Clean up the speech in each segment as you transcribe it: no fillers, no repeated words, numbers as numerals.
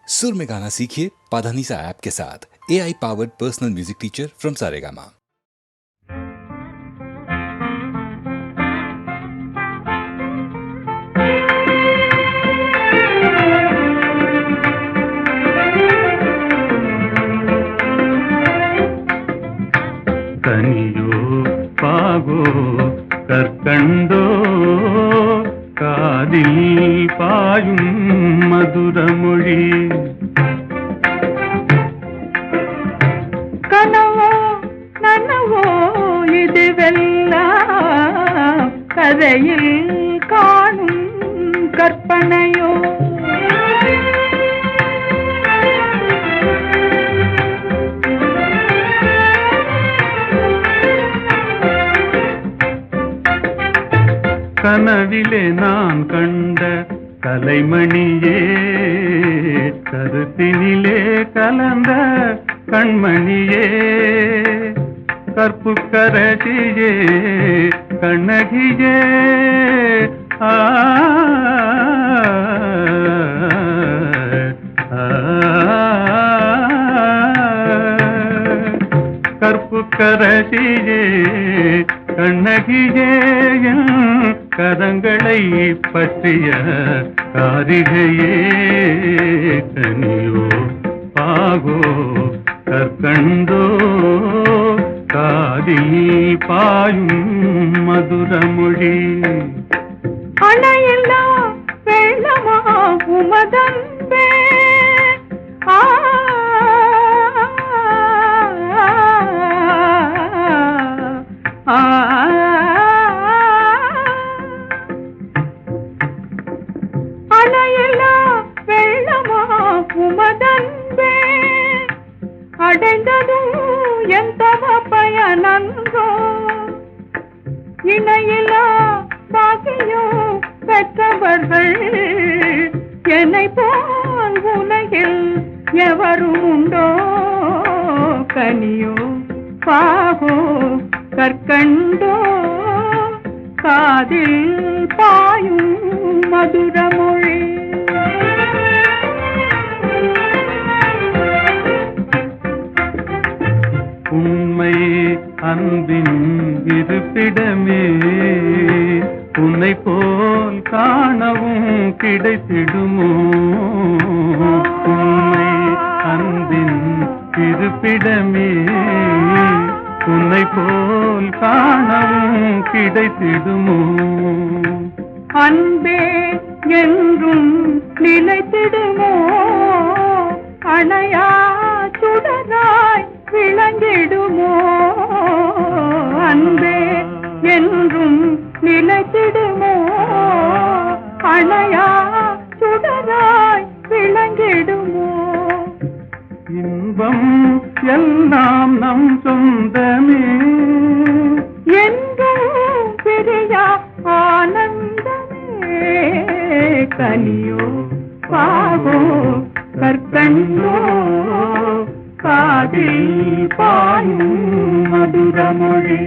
सुर में गाना सीखिए पाधानीसा ऐप के साथ। AI powered personal music teacher from Saregama. कनियो पागो कर्कंडो कादिल पायुम मधुरमொழி கனவோ நனவோ இதுவெல்லாம் கதையில் காணும் கற்பனையோ கனவிலே நான் கண்ட கலைமணியே கருத்தினிலே கலந்த கண்மணியே கற்புக்கரசியே கண்ணகியே ஆ கற்புக்கரசியே கண்ணகியே கரங்களை பற்றிய காரிகையே கனியோ பாகோ கற்கண்டோ காதில் பாயும் மதுரமொழி அணையில்லா வெள்ளமா உமதன்பே அணையில்லா வெள்ளமா உமதன்பே அடைந்ததும் எந்த பயனன்றோ இணையில்லா பாக்கியம் பெற்றவர்கள் என்னை போல் உலகில் எவரும் உண்டோ கனியோ பாகோ கற்கண்டோ காதில் பாயும் மதுரமொழி உண்மை அன்பின் இருப்பிடமே உன்னை போல் காணவும் கிடைத்திடுமோ உண்மை அன்பின் இருப்பிடமே உன்னை போல் காணவும் கிடைத்திடுமோ அன்பே என்றும் நிலைத்திடுமோ அணையா சுடராய் விளங்கிடுமோ அன்பே என்றும் நிலைத்திடுமோ அணையா சுடராய் விளங்கிடுமோ இன்பம் எல்லாம் நம் சொந்தமே என்றும் பிரியா ஆனந்தமே கனியோ பாகோ கற்கண்டோ காதில் பாயும் மதுரமொழி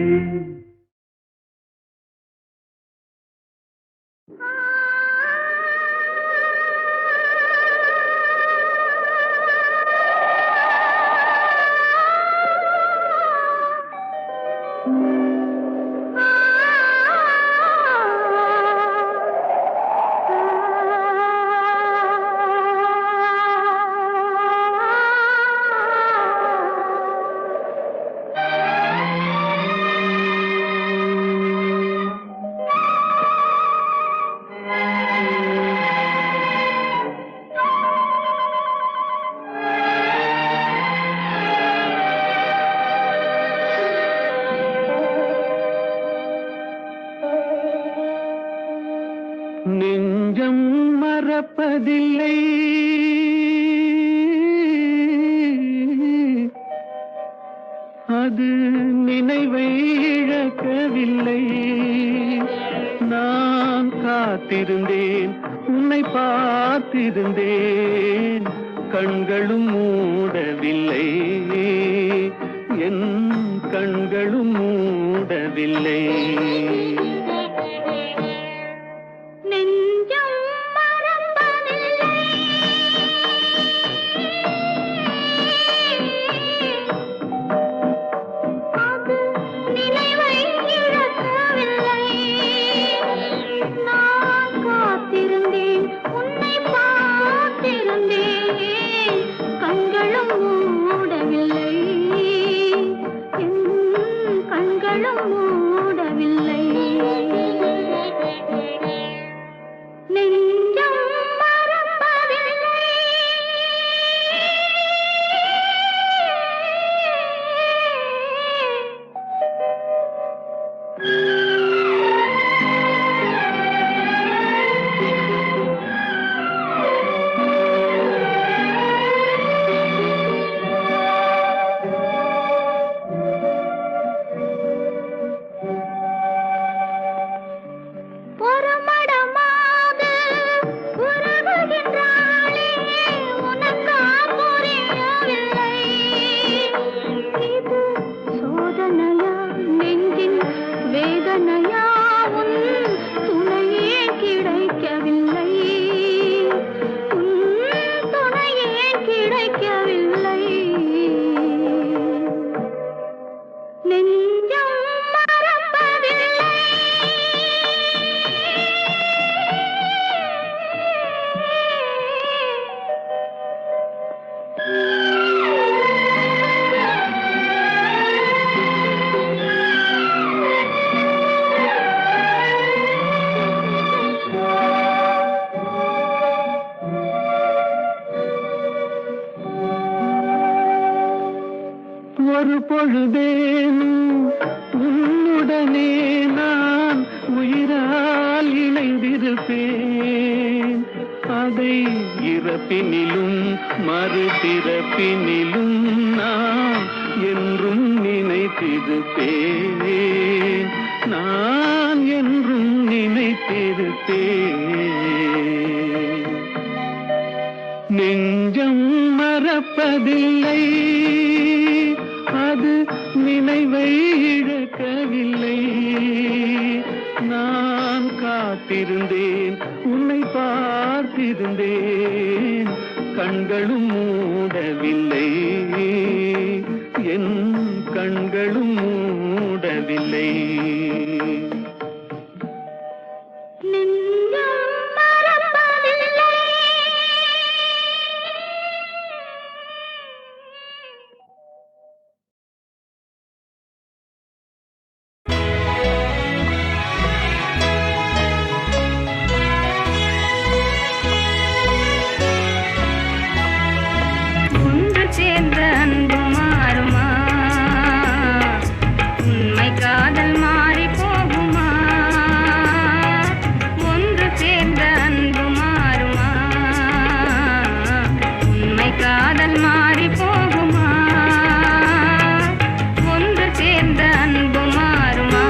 நெஞ்சம் மறப்பதில்லை அது நினைவை இழக்கவில்லை நான் காத்திருந்தேன் உன்னை பார்த்திருந்தேன் கண்களும் மூடவில்லை என் கண்களும் மூடவில்லை நெஞ்சம் மறப்பதில்லை காத்திருந்தேன் கண்களும் மூடவில்லை என் கண்களும் மூடவில்லை நெஞ்சம் மறப்பதில்லை ஒரு மடமாக உறவுகின்றாளே உனக்கா புரியவில்லை இது சோதனையா நெஞ்சின் வேதனையா உன் துணையே கிடைக்கவில்லை உன் துணையே கிடைக்கவில்லை நெஞ்சம் மறப்பதில்லை ஒரு பொழுதேனும் உன்னுடனே நான் உயிரால் இணைந்திருப்பேன் அதை இறப்பினிலும் மறுபிறப்பினிலும் நான் என்றும் நினைத்திருப்பேன் நான் என்றும் நினைத்திருப்பேன் நெஞ்சம் மறப்பதில்லை அது நினைவை இழக்கவில்லை நான் காத்திருந்தேன் உன்னை பார்த்திருந்தேன் கண்களும் மூடவில்லை என் கண்களும் மூடவில்லை நெஞ்சம் மறப்பதில்லை ஒன்று சேர்ந்த அன்பு மாறுமா உண்மை காதல் மாறி போகுமா ஒன்று சேர்ந்த அன்பு மாறுமா உண்மை காதல் மாறி போகுமா ஒன்று சேர்ந்த அன்பு மாறுமா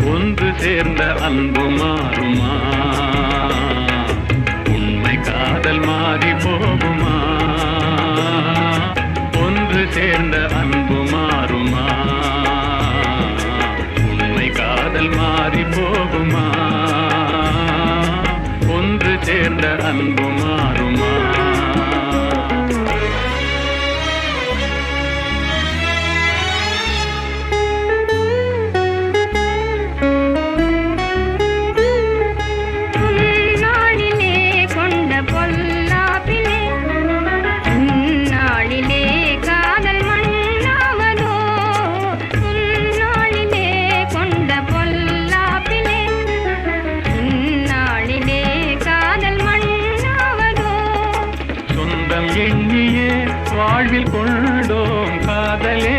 ஒன்று சேர்ந்த அன்பு மாறுமா உண்மை காதல் மாறி போகுமா ஒன்று சேர்ந்த அன்பு மாறுமா உண்மை காதல் மாறி போகுமா ஒன்று சேர்ந்த அன்பு மாறுமா நாளிலே கொண்ட பொல்லாப்பிலே நாளிலே காதல் மண்ணாவதோ நாளிலே கொண்ட பொல்லாப்பிலே நாளிலே காதல் மண்ணாவதோ சொந்தம் எண்ணியே வாழ்வில் கொண்டோம் காதலே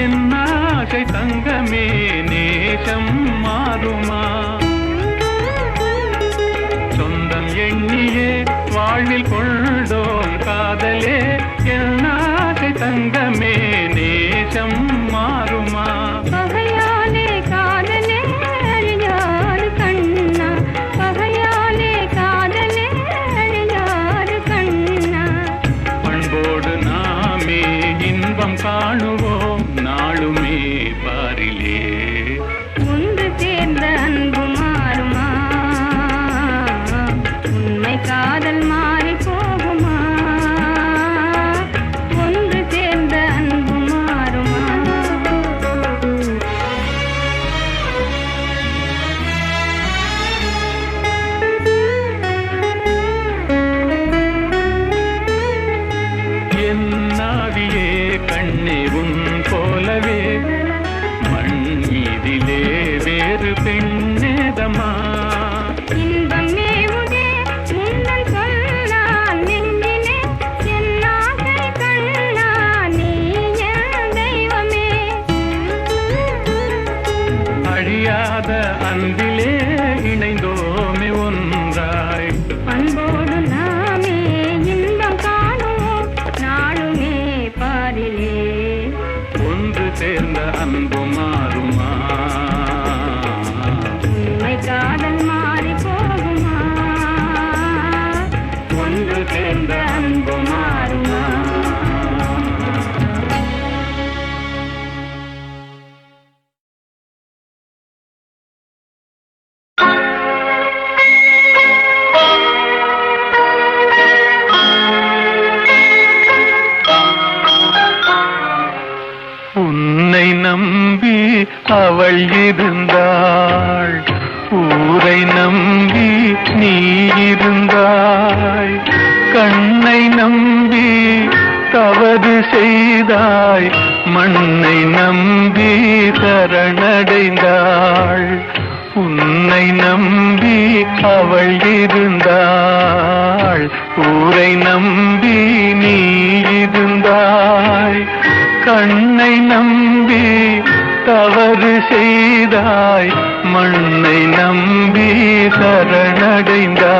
என் ஆசை தங்கமே நேசம் மாறுமா சொந்தம் எண்ணியே வாழ்வில் கொண்டோம் காதலே என் ஆசை தங்கமே நேசம் மாறுமா பகையாலே காதலே அழியாது கண்ணா பகையாலே காதலே அழியாது கண்ணா பண்போடு நாமே இன்பம் காணுவோம் நாளுமே பாரிலே ஒன்று ஏதம்மா இன்பம் மேவுதே முன்னன் சொன்னான் நெஞ்சிலே என் ஆசை கண்ணா நீ என் தெய்வமே அழியாத அன்பிலே இணைந்தோமே ஒன்றாய் அன்போடு நாமே இன்பம் காணுவோம் நாளுமே பாரிலே ஒன்று சேர்ந்த அன்பு மாறுமா உண்மை காதல் மாறி போகுமா ஒன்று சேர்ந்த அன்பு மாறுமா உன்னை நம்பி அவள் இருந்தாள் ஊரை நம்பி நீ இருந்தாய் கண்ணை நம்பி தவறு செய்தாய் மண்ணை நம்பி சரணடைந்தாள் உன்னை நம்பி அவள் இருந்தாள் ஊரை நம்பி நீ இருந்தாய் கண்ணை நம்பி தவறு செய்தாய் மண்ணை நம்பி சரணடைந்தாள்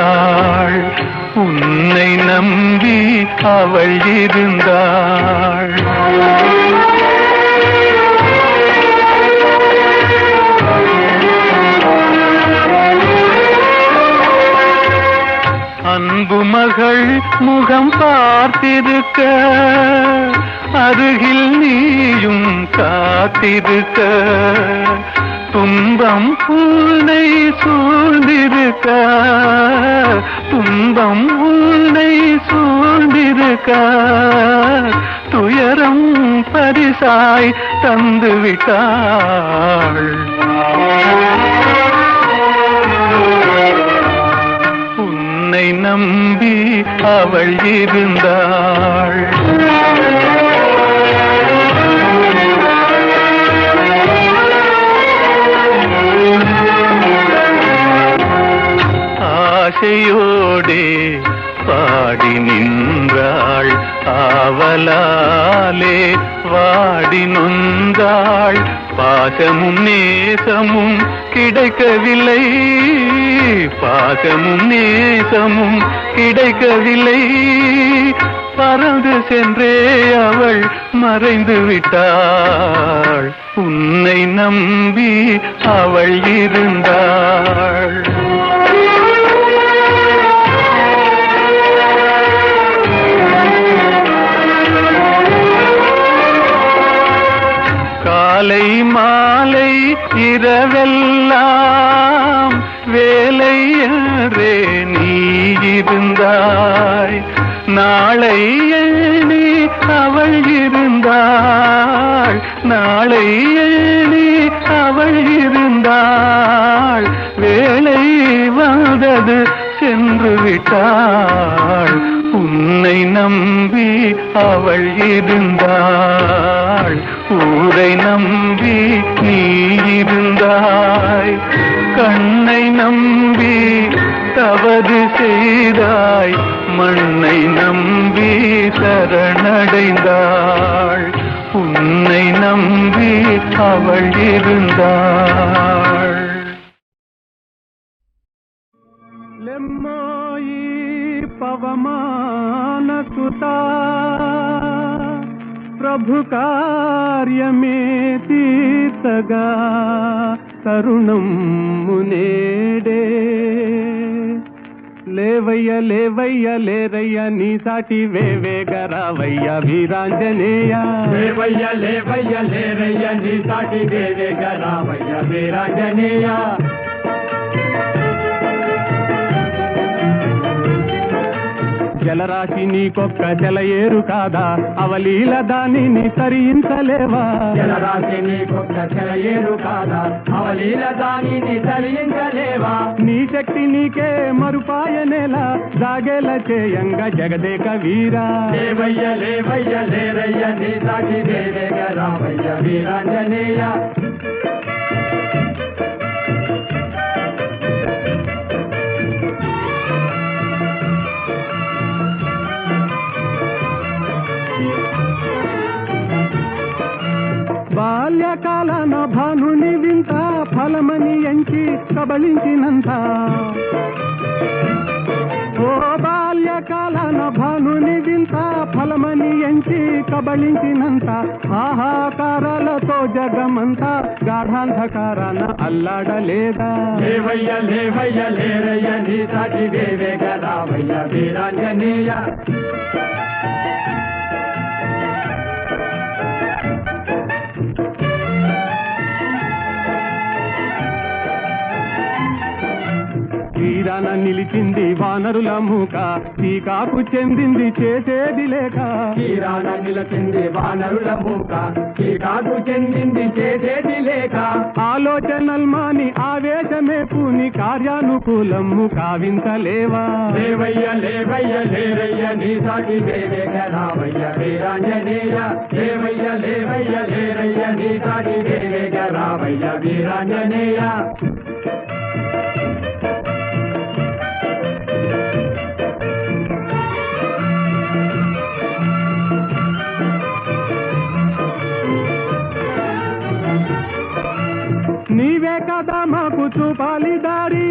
உன்னை நம்பி அவள் இருந்தாள் அன்பு மகள் முகம் பார்த்திருக்க அருகில் நீயும் காத்திருக்க துன்பம் உன்னை சூழ்ந்திருக்க துன்பம் உன்னை சூழ்ந்திருக்க துயரம் பரிசாய் தந்து விட்டாள் உன்னை நம்பி அவள் இருந்தாள் ஆசையோடே பாடி நின்றாள் ஆவலாலே வாடி நொந்தாள் பாசமும் நேசமும் கிடைக்கவில்லை பாசமும் நேசமும் கிடைக்கவில்லை பறந்து சென்றே அவள் மறைந்து விட்டாள் உன்னை நம்பி அவள் இருந்தாள் காலை மாலை இரவெல்லாம் வேலை என்றே நீ இருந்தாய் நாளை எண்ணி அவள் இருந்தாள் நாளை எண்ணி அவள் இருந்தாள் வேலை வந்தது சென்று விட்டாள் உன்னை நம்பி அவள் இருந்தாள் ஊரை நம்பி நீ இருந்தாய் கண்ணை நம்பி தவறு செய்தாய் மண்ணை நம்பி சரணடைந்தாள் உன்னை நம்பி அவள் இருந்தாள் லெம்மாயி పవమాన సుతా ప్రభు కార్యమే తీర్చగా తరుణం మునేడే లేవయ్య లేవయ్య లేరయ్య నీ సాటి వేవేగరావయ్య వీరాంజనేయ లేవయ్య లేవయ్య లేరయ్య నీ సాటి వేవేగరావయ్య వీరాంజనేయ జలరాశి నీకొక్క జలయేరు కాదా అవలీల దానిని తరించలేవా జలరాశి నీకొక్క జలయేరు కాదా అవలీల దానిని తరించలేవా నీ శక్తి నీకే మరుపాయనేలా జాగేల చేయంగ జగదేక వీరా లేవయ్య లేవయ్య లేరయ్య నీ సాటి వేవేగరావయ్య వీరాంజనేయ కబళించినంత ఓ బాల్యకాలన భానుని వింత ఫలమని ఎంచి కబళించినంత ఆహాకారాలతో జగమంతా గాఢాంధకారాన అల్లాడలేదా లేవయ్య లేవయ్య లేరయ్య నీ సాటి వేవేగ రావయ్య వీరాంజనేయ తీరాన నిలిచింది వానరుల మూక టీకాకు చెందింది చేసేది లేక తీరాన నిలచింది వానరుల మూక టీకాకు చెందింది చేసేది లేక ఆలోచనల్మాని ఆవేశమే పూని కార్యానుకూలము కావించలేవా లేవయ్య లేవయ్య లేరయ్య నీ సాటి వేవేగ రావయ్య వీరాంజనేయ లేవయ్య లేవయ్య లేరయ్య నీ సాటి వేవేగ రావయ్య వీరాంజనేయ నీవే కదా మాకు చూపాలి దారి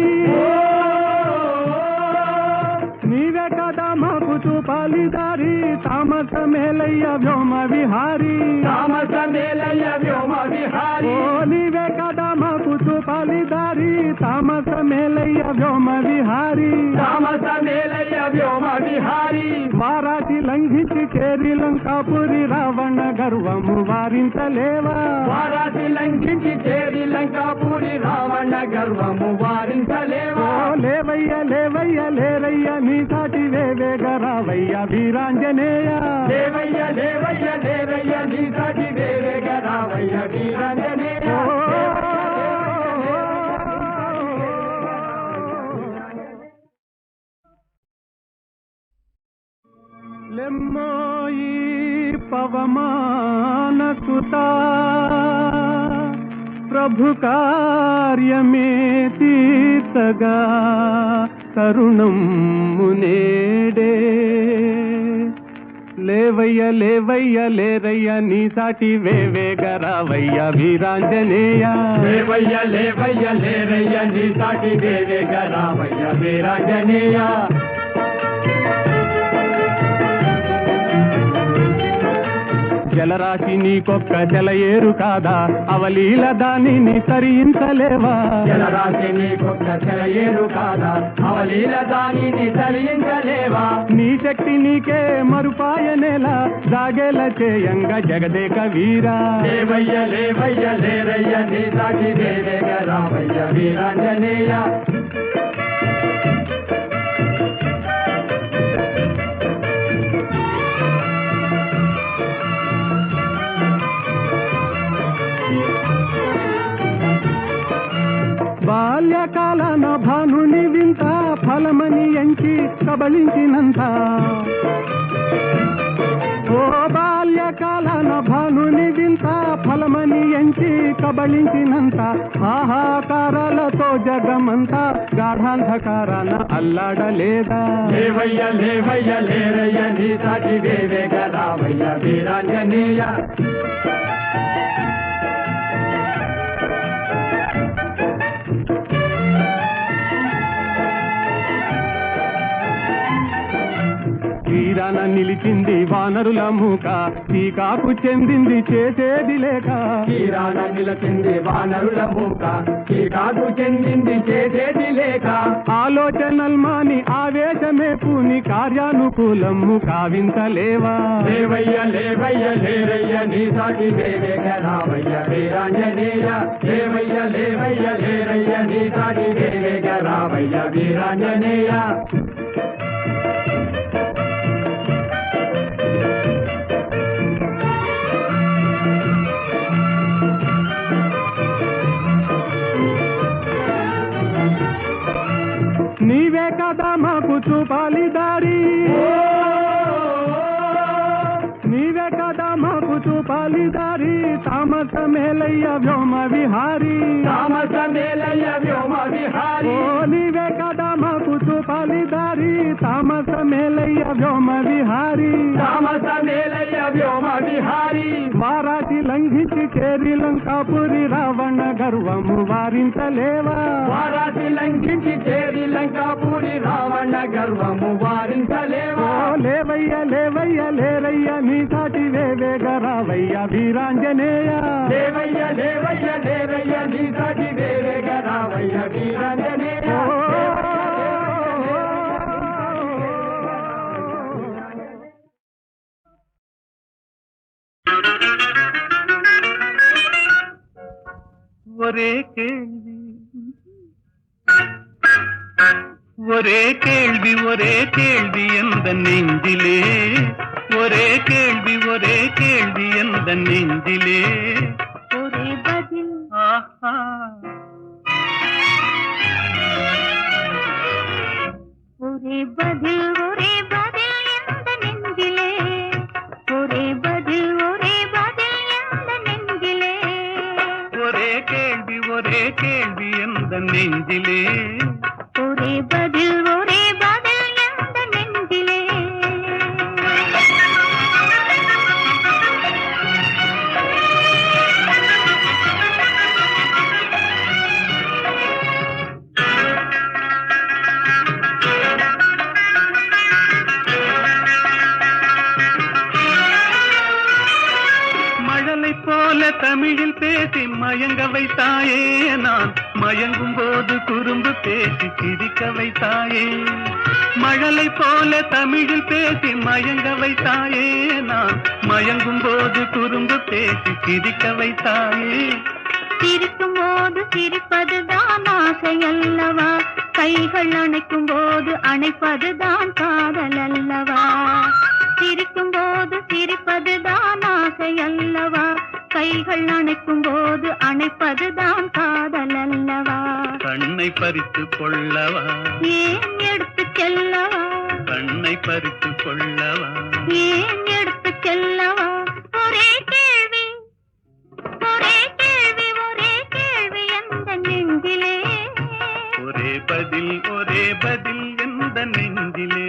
నీవే కదా మాకు చూపాలి దారి తామస మేలయ్య వ్యోమ విహారీ తామస మేలయ్య వ్యోమ విహారీ ఓ నీవే కదా మాకు చూపాలి దారి తామస మేలయ్య వ్యోమ విహారీ తామస మేలయ్య వ్యోమ విహారీ వారాసి లంఘించి చేరి లంకాపురి రావణ గర్వము వారించలేవా వారాసి లంఘించి చేరి లంకాపురి రావణ గర్వము వారించలేవా ఓ లేవయ్య లేవయ్య లేరయ్య నీ సాటి వేవేగ రావయ్య వీరాంజనేయ లేవయ్య లేవయ్య లేరయ్య నీ సాటి వేవేగ రావయ్య వీరాంజనేయ లెమ్మోయి పవమాన సుతా ప్రభు కార్యమే తీర్చగా తరుణం మునేడే లేవయ్య లేవయ్య లేరయ్య నీ సాటి వేవేగ రావయ్య వీరాంజనేయ లేవయ్య లేవయ్య లేరయ్య నీ సాటి వేవేగ రావయ్య వీరాంజనేయ జలరాశి నీకొక్క జలయేరు కాదా అవలీల దానిని తరించలేవా జలరాశి నీకొక్క చెలయేరు కాదా అవలీల దానిని తరించలేవా నీ శక్తి నీకే మరుపాయనేలా దాగేల చేయంగ జగదేక వీరా లేవయ్య లేవయ్య లేరయ్య నీ సాటి వేవేగ రావయ్య వీరాంజనేయ బాల్యకాలన భానుని వింత ఫలమని ఎంచి కబళించినంత ఓ బాల్యకాలన భానుని వింత ఫలమని ఎంచి కబళించినంత ఆహాకారాలతో జగమంతా గాఢాంధకారాన అల్లాడలేదా లేవయ్య లేవయ్య లేరయ్య నీ సాటి వేవేగ రావయ్య వీరాంజనేయ తీరాన నిలిచింది వానరుల మూక టీకాకు చెందింది చేసేది లేక తీరాన నిలచింది వానరుల మూక టీకాకు చెందింది చేసేది లేక ఆలోచనల్మాని ఆవేశమే పూని కార్యానుకూలము కావించలేవా లేవయ్య లేవయ్య లేరయ్య నీ సాటి వేవేగ రావయ్య వీరాంజనేయ లేవయ్య లేవయ్య లేరయ్య నీ సాటి వేవేగ రావయ్య వీరాంజనేయ నీవే కదా మాకు చూపాలి దారి నీవే కదా మాకు చూపాలి దారి తామస మేలయ్య వ్యోమ విహారీ తామస మేలయ్య వ్యోమ విహారీ ఓ నీవే కదా మాకు చూపాలి దారి తామస మేలయ్య వ్యోమ విహారీ తామస మేలయ్య వ్యోమ విహారీ వారాసి లంఘించి చేరి లంకాపురి రావణ గర్వము వారించలేవా వారాసి లంఘించి చేరి లంకాపురి రావణ గర్వము వారించలేవా లేవయ్య లేవయ్య లేరయ్య నీ సాటి వేవేగరావయ్య వీరాంజనేయ లేవయ్య లేవయ్య లేరయ్య నీ సాటి వేవేగరావయ్య వీరాంజనేయ ஒரே கேள்வி ஒரே கேள்வி ஒரே கேள்வி எந்த நெஞ்சிலே ஒரே கேள்வி எந்த நெஞ்சிலே ஒரே பதில் ஆஹா ஒரே பதில் எந்த நெஞ்சிலே ஒரே பதில் எந்த நெஞ்சிலே ஒரே கேள்வி எந்த நெஞ்சிலே ஒரே பதில் எந்த நெஞ்சிலே மழலை போல தமிழில் பேசி மயங்க வைத்தாயே நான் மயங்கும் போது குறும்பு பேசி சிரிக்க வைத்தாயே மழலை போல தமிழில் பேசி மயங்க வைத்தாயே நான் மயங்கும் போது குறும்பு பேசி சிரிக்க வைத்தாயே சிரிக்கும் போது சிரிப்பதுதான் ஆசை அல்லவா கைகள் அணைக்கும் போது அணைப்பதுதான் காதல் அல்லவா சிரிக்கும் போது சிரிப்பதுதான் ஆசை அல்லவா கைகள் அணைக்கும் போது அணைப்பதுதான் காதல் அல்லவா கண்ணை பறித்து கொள்ளவா ஏன் எடுத்து செல்லவா கண்ணை பறித்து கொள்ளவா ஏன் எடுத்து செல்லவா ஒரே கேள்வி எந்த நெஞ்சிலே ஒரே பதில் எந்த நெஞ்சிலே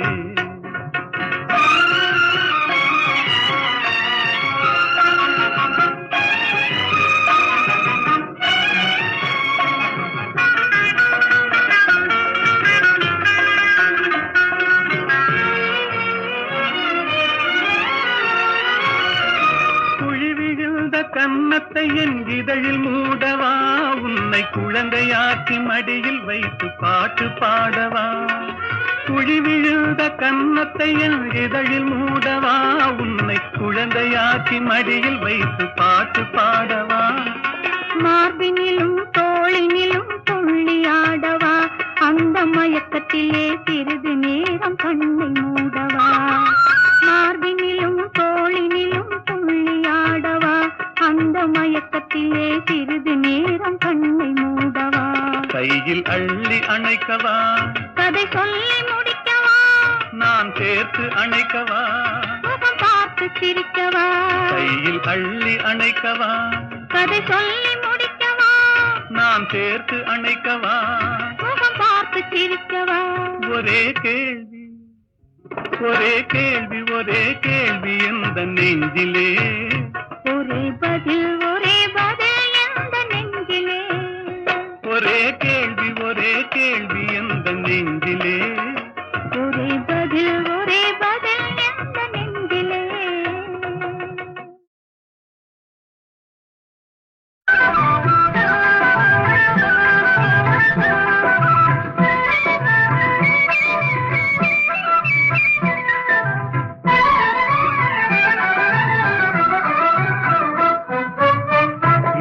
கன்னத்தை என் இதழில் மூடவா உன்னை குழந்தையாக்கி மடியில் வைத்து பாட்டு பாடவா குழி விழுந்த கன்னத்தை என் இதழில் மூடவா உன்னை குழந்தையாக்கி மடியில் வைத்து பாட்டு பாடவா மார்பினிலும் தோளினிலும் துள்ளியாடவா அந்த மயக்கத்திலே சிறிது நேரம் கண்ணை மூடவா மார்பினிலும் தோளினிலும் துள்ளியாடவா அந்த மயக்கத்திலே சிறிது நேரம் கண்ணை மூடவா கையில் அள்ளி அணைக்கவா கதை சொல்லி முடிக்கவா நான் சேர்த்து அணைக்கவா முகம் பார்த்து சிரிக்கவா கையில் அள்ளி அணைக்கவா கதை சொல்லி முடிக்கவா நான் சேர்த்து அணைக்கவா முகம் பார்த்து சிரிக்கவா ஒரே கேள்வி எந்த நெஞ்சிலே ஒரே பதில் எந்த நெஞ்சிலே ஒரே கேள்வி எந்த நெஞ்சிலே ஒரே பதில் எந்த நெஞ்சிலே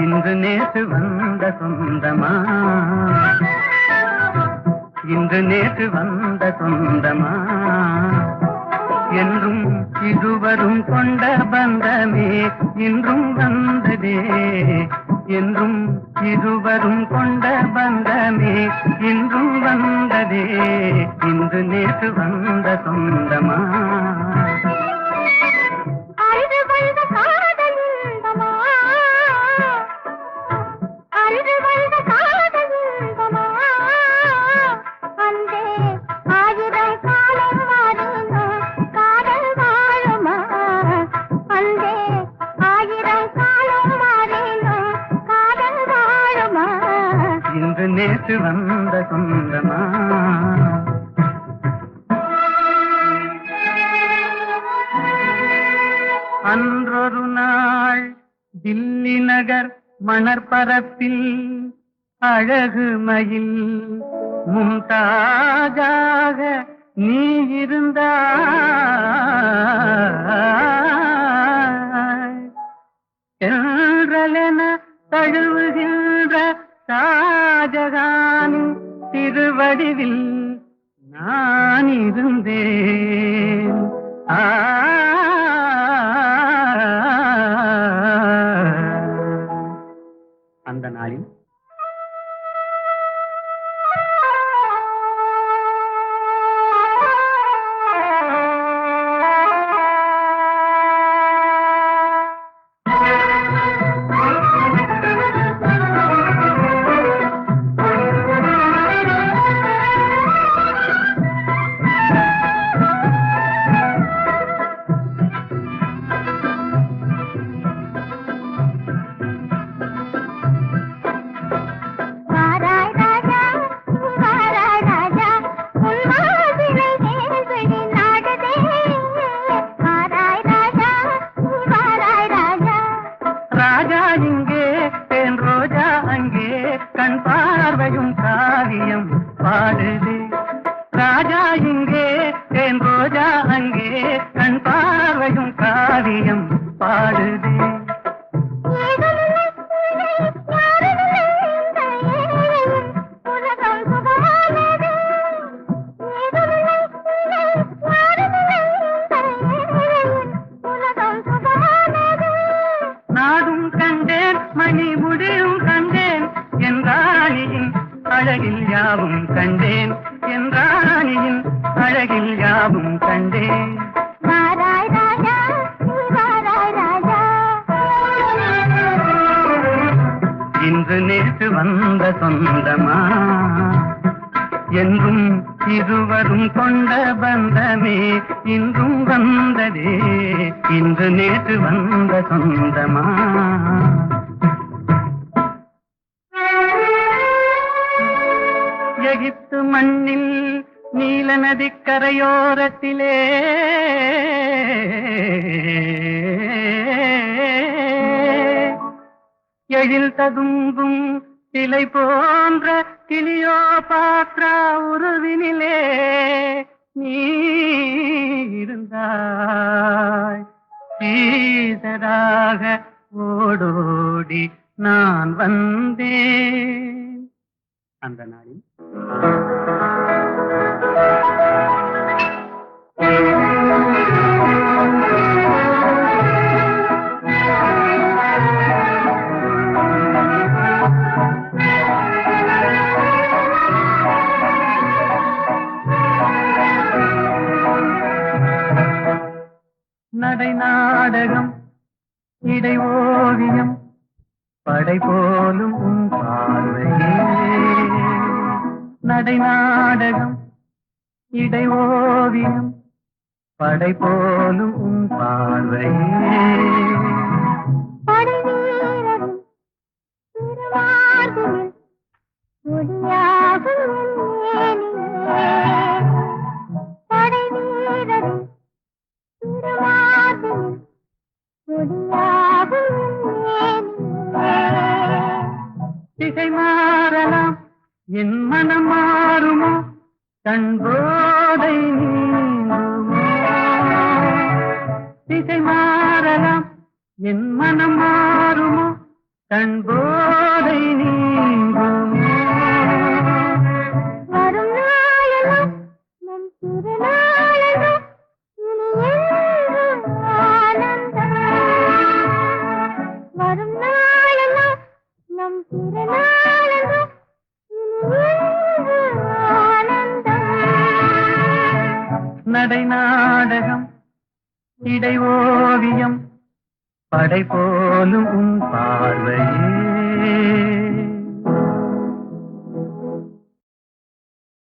இன்று நேற்று வந்த சொந்தமா இன்று நேற்று வந்த சொந்தமா என்றும் இதுவரும் கொண்ட பந்தமே இன்றும் வந்ததே என்றும் இருவரும் கொண்ட பந்தமே இன்றும் வந்ததே இன்று நேற்று வந்த சொந்தமா அழுது வந்த காதல் இன்பமா அழுது வந்த காதல் இன்பமா அந்தே ஆயிரம் காலம் மாறினோம் காதல் வாழுமா அந்தே ஆயிரம் காலம் மணற்பரப்பில் அழகு மயில் மும்தாஜாக நீ இருந்தாய் என்றலென தழுவுகின்ற ஷாஜகானின் திருவடிவில் நான் இருந்தேன். அந்த நாளில் கண் பார்வையும் காவியம் பாடுது. ராஜா இங்கே தேன் ரோஜா அங்கே கண் பார்வையும் காவியம் பாடுது. நாடும் கண்டேன் மணி முடியும் கண்டேன் என்றானியின் அழகில் யாவும் கண்டேன் என்றானியின் அழகில் யாவும் கண்டேன். வாராய் ராஜா வாராய் ராஜா இன்று நேற்று வந்த சொந்தமா என்றும் இருவரும் கொண்ட பந்தமே இன்றும் வந்ததே. இன்று நேற்று வந்த சொந்தமா எகிப்து மண்ணில் நீல நதிக்கரையோரத்திலே எழில் ததும்பும் சிலை போன்ற கிளியோபாத்ரா உருவினிலே நீ இருந்தாய். சீதராக ஓடோடி நான் வந்தேன். அந்த நாளில் நடை நாடகம் இடை ஓவியம் படை போலும் உன் பார்வையே. நடை நாடகம் இடை ஓவியம் படை போலும் உன் பார்வையே. படை வீரரின் திருவார்களில் ஒளியாகும் மேனியே. படை வீரரின் திருவார்களில் ஒளியாகும் மேனியே. திசை மாறலாம் என் மனம் மாறுமோ கண் போதை நீங்குமோ. திசை மாறலாம் என் மனம் மாறுமோ கண் போதை நீங்குமோ. வரும் நாளெல்லாம் நம் திருநாளெல்லாம் இனி என்றும் ஆனந்தம். வரும் நாளெல்லாம் நம் திருநாளெல்லாம் இனி என்றும் ஆனந்தம். நடை நாடகம் இடை ஓவியம் படை போலும் உன் பார்வையே.